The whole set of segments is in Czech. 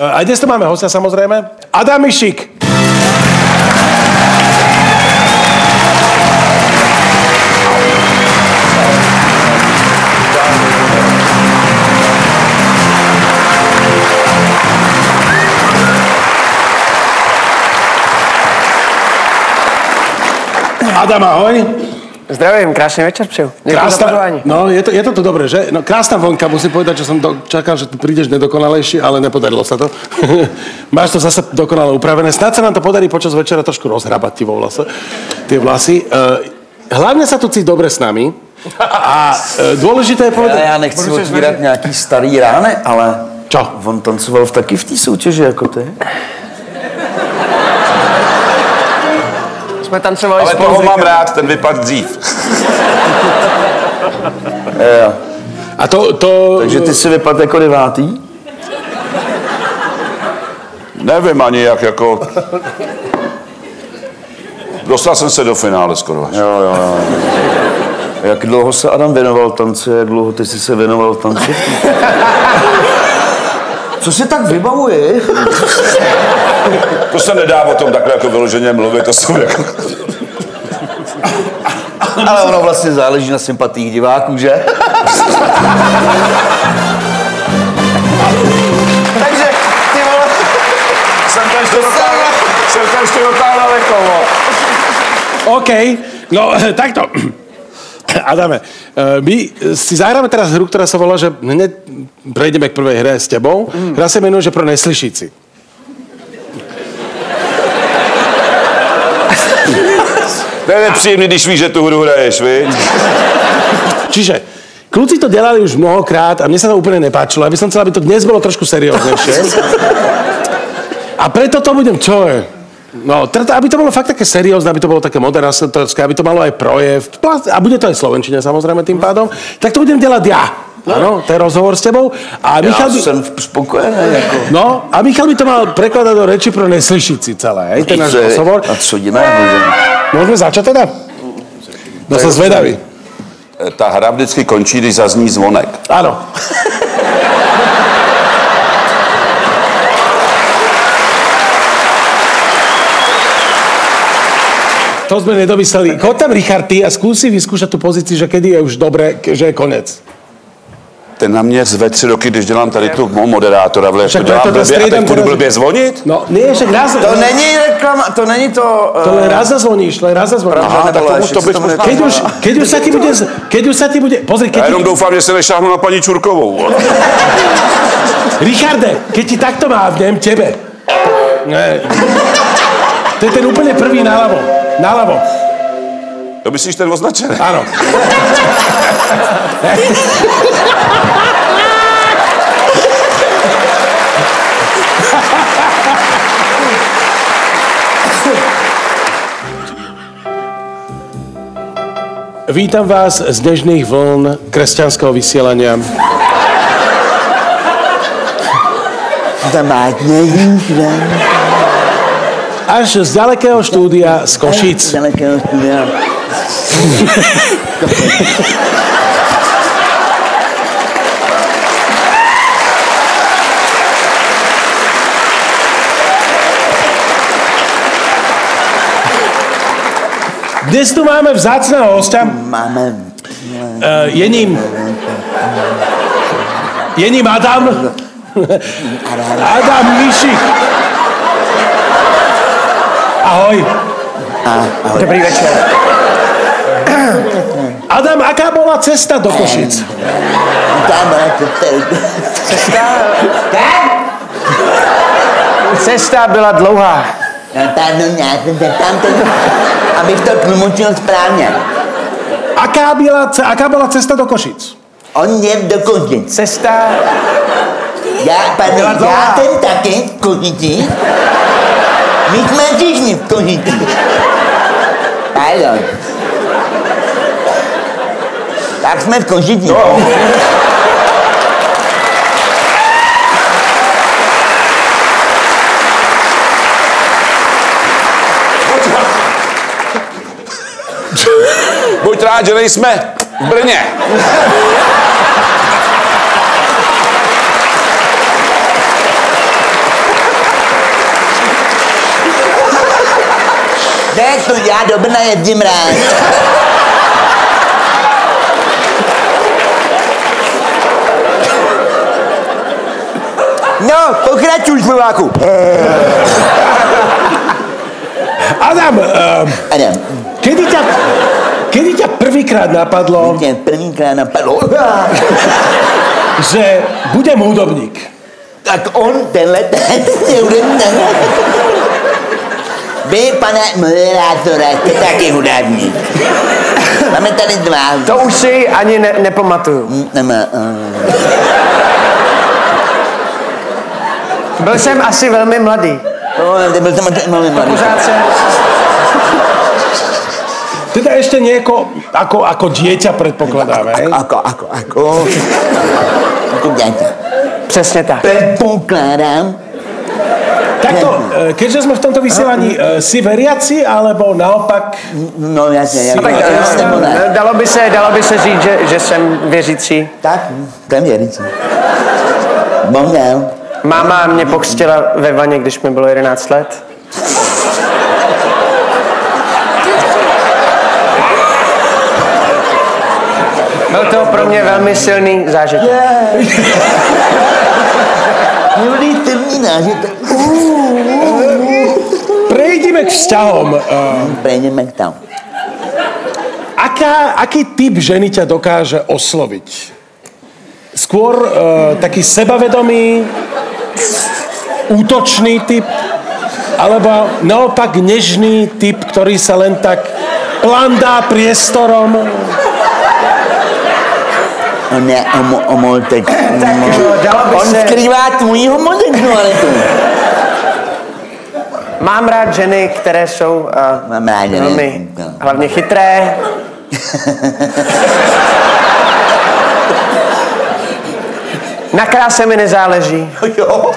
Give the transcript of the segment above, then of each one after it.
A dnes tu máme hostia, samozrejme. Adam Mišík. Adam, ahoj. Zdravím, krásný večer přeju. Děkuji za pozvání. No, je to tu dobré, že? No, krásna vonka, musím povedať, že som čakal, že tu prídeš nedokonalejší, ale nepodarilo sa to. Máš to zase dokonale upravené. Snáď sa nám to podarí počas večera trošku rozhrabať tie vlasy. Hlavne sa tu cíť dobre s nami. A dôležité je povedať... Já nechci otvírat nějaký starý rány, ale... Čo? On tancoval taky v té soutěži jako ty. Jsme tancovali ale spolu. toho mám rád, ten vypad dřív. Jo. A to... Takže ty si vypadl jako 9. Nevím ani jak jako... Dostal jsem se do finále skoro až. Jo. Jak dlouho se Adam věnoval tanci, jak dlouho ty jsi se věnoval tanci? Co si tak vybavuje? To se nedá o tom takhle jako vyloženě mluvit, to jsou jako... Ale ono vlastně záleží na sympatiích diváků, že? Takže, ty vole... Jsem tam ještě dotáhl daleko. OK, no takto. Adame, my si zahráme teraz hru, ktorá sa volá, že hneď prejdeme k prvej hre s tebou. Hra sa menuje, že pro neslyšíci. To je nepříjemný, když víš, že tu hru hraješ, viď? Čiže, kluci to delali už mnohokrát a mne sa to úplne nepáčilo. Ja by som chcel, aby to dnes bolo trošku serióznejšie. A preto to budem, čo je? No, aby to bolo fakt také seriózne, aby to bolo také moderátorské, aby to malo aj projev. A bude to aj v slovenčine, samozrejme, tým pádom. Tak to budem delať ja. Áno, to je rozhovor s tebou. A Michal jsem spokojený. Jako. No, a Michal by to mal prekladať do reči pro neslyšíci celé, hej, ten náš rozhovor. A co jiného? Môžeme začať teda? No sa zvedaví. Ta hra vždycky končí, když zazní zvonek. Áno. To sme nedomysleli. Choď tam, Richard, ty a skúsi vyskúšať tú pozíciu, že kedy je už dobre, že je konec. Ten na mě zve 3 roky, když dělám tady tu moderátora, vle, to dělám blbě a teď budu blbě zvonit? No, nie, však raz... To není reklama, to není to... To len raz zazvoníš, Aha, tak to bys možná... Keď už sa ti bude... Pozri, keď Já jenom doufám, že se nešáhnu na paní Čurkovou. Richarde, keď ti takto mávnem, tebe. Ne. To je ten úplne prvý naľavo. Naľavo. To myslíš ten označený? Áno. Vítam vás z dnešných vln kresťanského vysielania. Až z ďalekého štúdia z Košíc. Dnes tu máme vzácného hostia. Je ním Adam. Adam Mišík. Ahoj. Ahoj. Dobrý večer. Adam, aká bola cesta do Košic? Cesta byla dlouhá. Pardon, já jsem se tam teď, abych to tlumočil správně. Aká bola cesta do Košic? On je do Košic. Cesta Já jsem taky v Košici. My jsme všichni v Košici. Pardon. Tak jsme v Košici. No. Buď rád, že nejsme v Brně. to já do Brna jezdím rád. No, pokračuj, Slováku. Adam, Adam. Kedy ťa prvýkrát napadlo, že budem hudobník? Tak on, tenhle, vy, pane moderátore, jste taky hudebník. Máme tady dva. To už si ani nepamatuju. Byl jsem asi velmi mladý. Byl jsem velmi mladý. Pořád se... Teda ešte nieko ako dieťa predpokladáme, hej? Ako dieťa. Přesně tak. Predpokládám. Takto, keďže sme v tomto vysielaní, si veriaci, alebo naopak... No jasně, Dalo by se říct, že jsem věřící. Tak, jsem věřící. Bohužel. Máma mě pokřtila ve vaně, když mi bylo 11 let. Byl to pro mě velmi silný zážitek. Velmi silný zážitek. Prejdime k vzťahom. Prejdeme k tomu. Aký typ ženy ťa dokáže osloviť? Skôr taký sebavedomý, útočný typ, alebo naopak nežný typ, ktorý sa len tak plandá priestorom? On je omoltek. On skrývá tvůjího modernitu. Mám rád ženy, které jsou velmi, hlavně chytré. Na kráse mi nezáleží. Jo.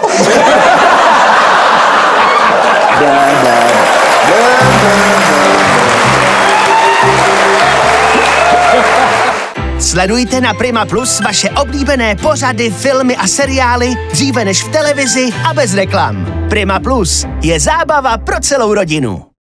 Sledujte na Prima Plus vaše oblíbené pořady, filmy a seriály dříve než v televizi a bez reklam. Prima Plus je zábava pro celou rodinu.